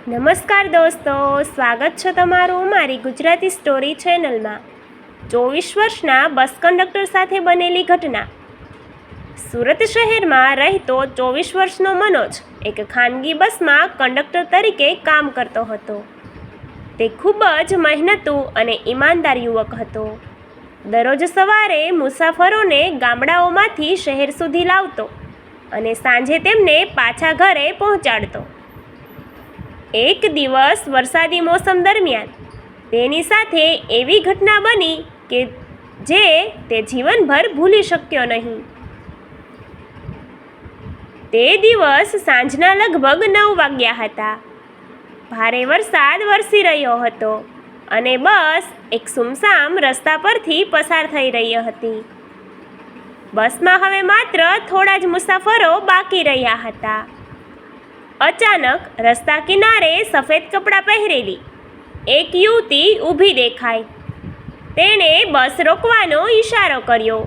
નમસ્કાર દોસ્તો, સ્વાગત છે તમારું મારી ગુજરાતી સ્ટોરી ચેનલમાં। 24 વર્ષના બસ કંડક્ટર સાથે બનેલી ઘટના। સુરત શહેરમાં રહેતો 24 વર્ષનો મનોજ એક ખાનગી બસમાં કંડક્ટર તરીકે કામ કરતો હતો। તે ખૂબ જ મહેનતુ અને ઈમાનદાર યુવક હતો। દરરોજ સવારે મુસાફરોને ગામડાઓમાંથી શહેર સુધી લાવતો અને સાંજે તેમને પાછા ઘરે પહોંચાડતો। એક દિવસ વરસાદી મોસમ દરમિયાન તેની સાથે એવી ઘટના બની કે જે તે જીવનભર ભૂલી શક્યો નહીં। તે દિવસ સાંજના લગભગ 9 વાગ્યા હતા। ભારે વરસાદ વરસી રહ્યો હતો અને બસ એક સુમસામ રસ્તા પરથી પસાર થઈ રહી હતી। બસમાં હવે માત્ર થોડા જ મુસાફરો બાકી રહ્યા હતા। અચાનક રસ્તા કિનારે સફેદ કપડાં પહેરેલી એક યુવતી ઊભી દેખાઈ। તેણે બસ રોકવાનો ઈશારો કર્યો।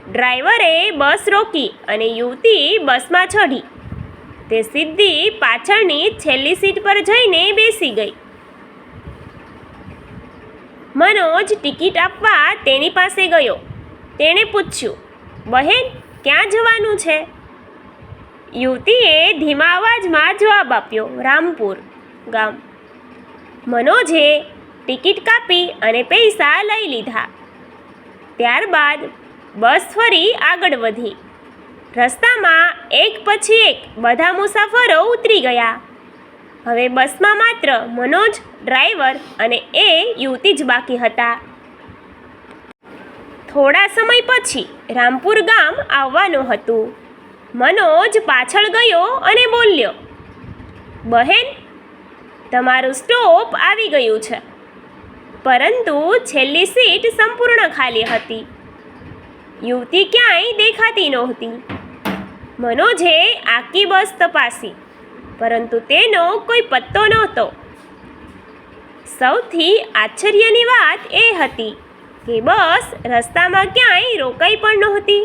ડ્રાઈવરે બસ રોકી અને યુવતી બસમાં ચઢી। તે સીધી પાછળની છેલ્લી સીટ પર જઈને બેસી ગઈ। મનોજ ટિકિટ આપવા તેની પાસે ગયો। તેણે પૂછ્યું, બહેન, ક્યાં જવાનું છે? યુવતીએ ધીમા અવાજમાં જવાબ આપ્યો, રામપુર ગામ। મનોજે ટિકિટ કાપી અને પૈસા લઈ લીધા। ત્યારબાદ બસ ફરી આગળ વધી। રસ્તામાં એક પછી એક બધા મુસાફરો ઉતરી ગયા। હવે બસમાં માત્ર મનોજ, ડ્રાઈવર અને એ યુવતી જ બાકી હતા। થોડા સમય પછી રામપુર ગામ આવવાનું હતું। મનોજ પાછળ ગયો અને બોલ્યો, બહેન, તમારું સ્ટોપ આવી ગયું છે। પરંતુ છેલ્લી સીટ સંપૂર્ણ ખાલી હતી। યુવતી ક્યાંય દેખાતી નહોતી। મનોજે આખી બસ તપાસી, પરંતુ તેનો કોઈ પત્તો નહોતો। સૌથી આશ્ચર્યની વાત એ હતી કે બસ રસ્તામાં ક્યાંય રોકાઈ પણ નહોતી।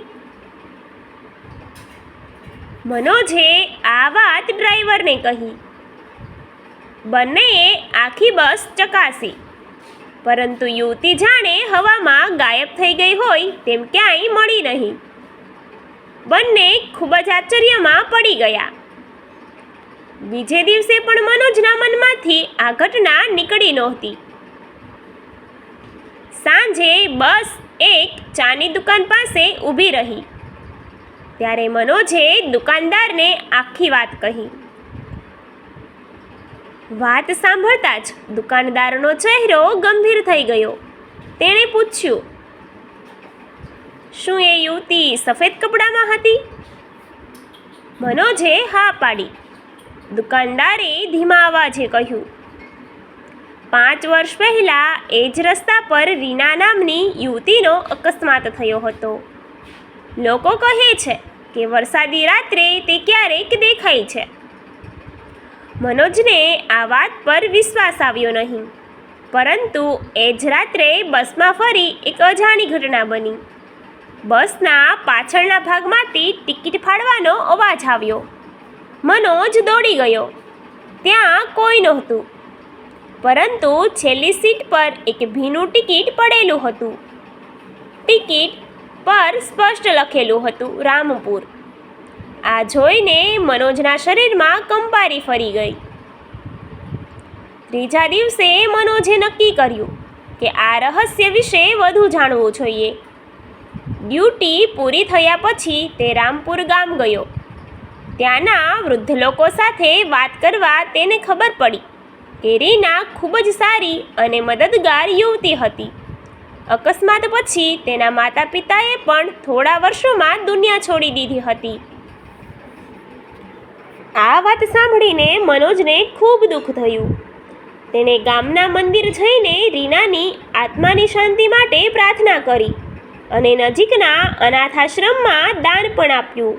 મનોજે આ વાત ડ્રાઈવરને કહી। બંનેએ આખી બસ ચકાસી, પરંતુ યુવતી જાણે હવામાં ગાયબ થઈ ગઈ હોય તેમ ક્યાંય મળી નહીં। બંને ખૂબ જ આશ્ચર્યમાં પડી ગયા। બીજે દિવસે પણ મનોજના મનમાંથી આ ઘટના નીકળી નહોતી। સાંજે બસ એક ચાની દુકાન પાસે ઊભી રહી। ત્યારે મનોજે દુકાનદારને આખી વાત કહી। વાત સાંભળતા જ દુકાનદારનો ચહેરો ગંભીર થઈ ગયો। તેણે પૂછ્યું, શું એ યુવતી સફેદ કપડામાં હતી? મનોજે હા પાડી। દુકાનદારે ધીમા અવાજે કહ્યું, 5 વર્ષ પહેલાં એ જ રસ્તા પર રીના નામની યુવતીનો અકસ્માત થયો હતો। લોકો કહે છે કે વરસાદી રાત્રે તે ક્યારેક દેખાય છે। મનોજને આ વાત પર વિશ્વાસ આવ્યો નહીં, પરંતુ એ જ રાત્રે બસમાં ફરી એક અજાણી ઘટના બની। બસના પાછળના ભાગમાંથી ટિકિટ ફાડવાનો અવાજ આવ્યો। મનોજ દોડી ગયો। ત્યાં કોઈ નહોતું, પરંતુ છેલ્લી સીટ પર એક ભીનું ટિકિટ પડેલું હતું। ટિકિટ પર સ્પષ્ટ લખેલું હતું, રામપુર। આ જોઈને મનોજના શરીરમાં કંપારી ફરી ગઈ। ત્રીજા દિવસે મનોજે નક્કી કર્યું કે આ રહસ્ય વિશે વધુ જાણવું જોઈએ। ડ્યુટી પૂરી થયા પછી તે રામપુર ગામ ગયો। ત્યાંના વૃદ્ધ લોકો સાથે વાત કરવા તેને ખબર પડી કે રીના ખૂબ જ સારી અને મદદગાર યુવતી હતી। અકસ્માત પછી તેના માતા પિતાએ પણ થોડા વર્ષોમાં દુનિયા છોડી દીધી હતી। આ વાત સાંભળીને મનોજને ખૂબ દુઃખ થયું। તેણે ગામના મંદિર જઈને રીનાની આત્માની શાંતિ માટે પ્રાર્થના કરી અને નજીકના અનાથાશ્રમમાં દાન પણ આપ્યું।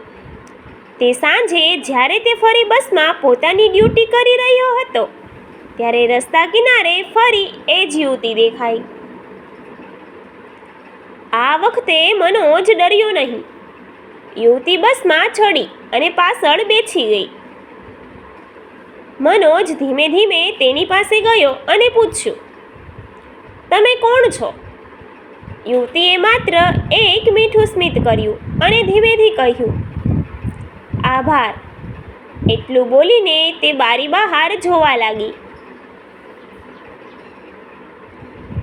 તે સાંજે જ્યારે તે ફરી બસમાં પોતાની ડ્યુટી કરી રહ્યો હતો, ત્યારે રસ્તા કિનારે ફરી એ જ યુવતી દેખાઈ। આ વખતે મનોજ ડર્યો નહીં। યુવતી બસમાં ચડી અને પાછળ બેસી ગઈ। મનોજ ધીમે ધીમે તેની પાસે ગયો અને પૂછ્યું, તમે કોણ છો? યુવતીએ માત્ર એક મીઠું સ્મિત કર્યું અને ધીમેથી કહ્યું, આભાર. એટલું બોલીને તે બારી બહાર જોવા લાગી.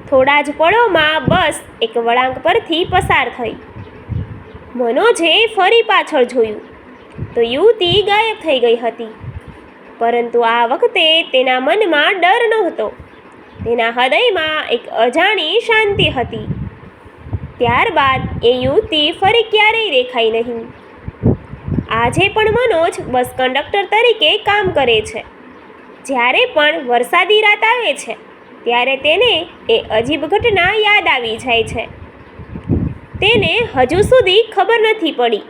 થોડા જ પળોમાં બસ એક વળાંક પરથી પસાર થઈ. મનોજે ફરી પાછળ જોયું તો યુવતી ગાયબ થઈ ગઈ હતી. પરંતુ આ વખતે તેના મનમાં ડર નહોતો. તેના હૃદયમાં એક અજાણી શાંતિ હતી. ત્યારબાદ એ યુવતી ફરી ક્યારેય દેખાઈ નહીં. આજે પણ મનોજ બસ કંડક્ટર તરીકે કામ કરે છે. જ્યારે પણ વરસાદી રાત આવે છે ત્યારે તેને એ અજીબ ઘટના યાદ આવી જાય છે. તેને હજુ સુધી ખબર નથી પડી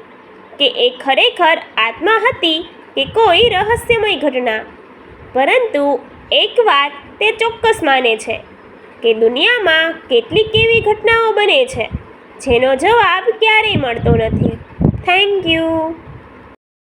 કે એ ખરેખર આત્મા હતી કે કોઈ રહસ્યમય ઘટના. પરંતુ એક વાત તે ચોક્કસ માને છે કે દુનિયામાં કેટલીક એવી ઘટનાઓ બને છે જેનો જવાબ ક્યારેય મળતો નથી. Thank you.